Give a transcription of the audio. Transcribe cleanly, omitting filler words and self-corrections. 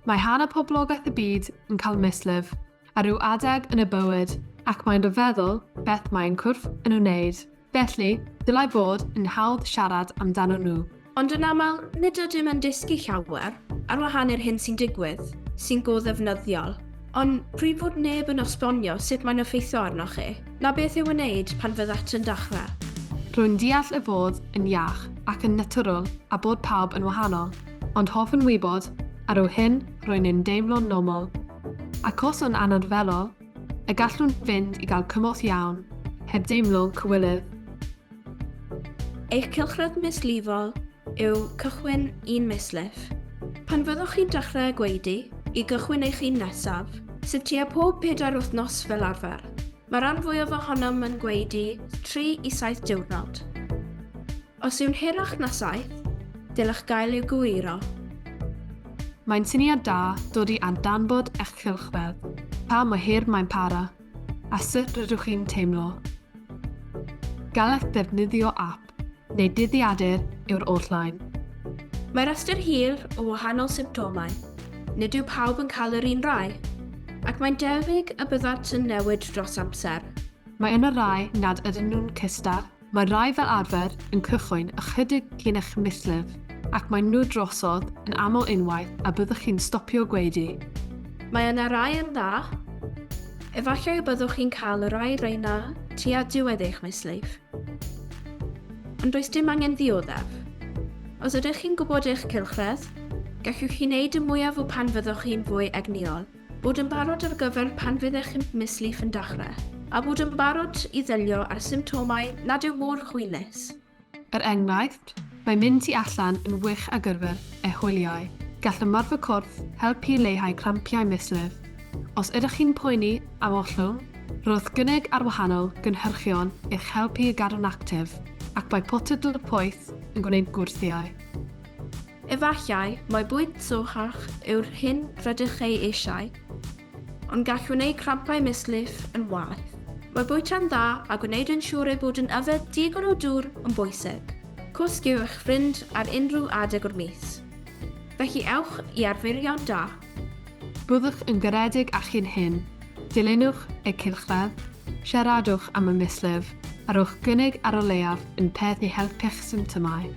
Mae hanner poblogaeth y byd yn cael mislif a rhyw adeg yn y bywyd ac mae'n rhyfeddol beth mae'n cwrff yn wneud. Felly, dylai bod yn hawdd siarad amdano nhw. Ond yn aml, nid ydym yn dysgu llawer ar wahan i'r hyn sy'n digwydd, sy'n go ddefnyddiol. Ond pryd fod neb yn osbonio sut mae'n effeithio arnoch chi, na beth yw wneud pan fyddant yn dechrau. Rwy'n deall y fod yn iach ac yn naturiol a bod pawb yn wahanol, ond hoffwn wybod ar yw hyn rwy'n ein deimlo'n normal. Ac os o'n anarferol, y gallwn fynd i gael cymorth iawn, heb deimlo cywilydd. Eich cylchred mislifol yw cychwyn un mislif. Pan fyddwch chi'n dechrau gweidi i gychwyn eich un nesaf, sydd tua pob 4 wythnos fel arfer. Mae'r rhan fwyaf ohonom yn gweidi 3 i 7 diwrnod. Os yw'n hirach na 7, dylech gael i'w gwiro. Mae'n syniad da dod i adanbod eich cylchfedd, pa mor hir mae'n para, a sut rydych chi'n teimlo. Gallech ddefnyddio app neu dyddiadur yw'r oll-line. Mae'r rhestr hir o wahanol symptomau. Nid yw pawb yn cael yr un rai, ac mae'n debyg y byddant yn newid dros amser. Mae yn y rai nad ydyn nhw'n cystar. Mae rai fel arfer yn cychwyn ychydig cyn eich mislif, ac mae nhw drosodd yn aml unwaith a byddwch chi'n stopio gweidi. Mae yna rai yn dda. Efallai y byddwch chi'n cael y rai reina tua diwedd eich mislif. Ond does dim angen ddioddef. Os ydych chi'n gwybod eich cylchred, gallwch chi wneud y mwyaf o pan fyddwch chi'n fwy egniol, bod yn barod ar gyfer pan fydd eich mislif yn dechrau, a bod yn barod i ddelio ar symptomau nad yw mor chwilus. Yr enghraifft, mae mynd i allan yn wych ar gyfer eich hwyliau. Gall ymarfer corff helpu leihau crampiau mislif. Os ydych chi'n poeni am ollwng, roedd gynnig ar wahanol gynhyrchion eich helpu i gadw'n actif, ac mae potydl y poeth yn gwneud gwrthiau. Efallai mae bwyd sochach yw'r hyn rydych chi eisiau, ond gall wneud crampau mislif yn waeth. Mae bwyta'n dda a gwneud yn siŵr ei bod yn yfed digon o dŵr yn bwysig. Cwsg yw eich ffrind ar unrhyw adeg o'r mis. Felly ewch i arferion da. Byddwch yn garedig â chi'n hyn. Dilynwch eu cylchfedd, siaradwch am y mislif, a rhowch gynnig ar o leiaf yn peth i helpu'ch symptomau.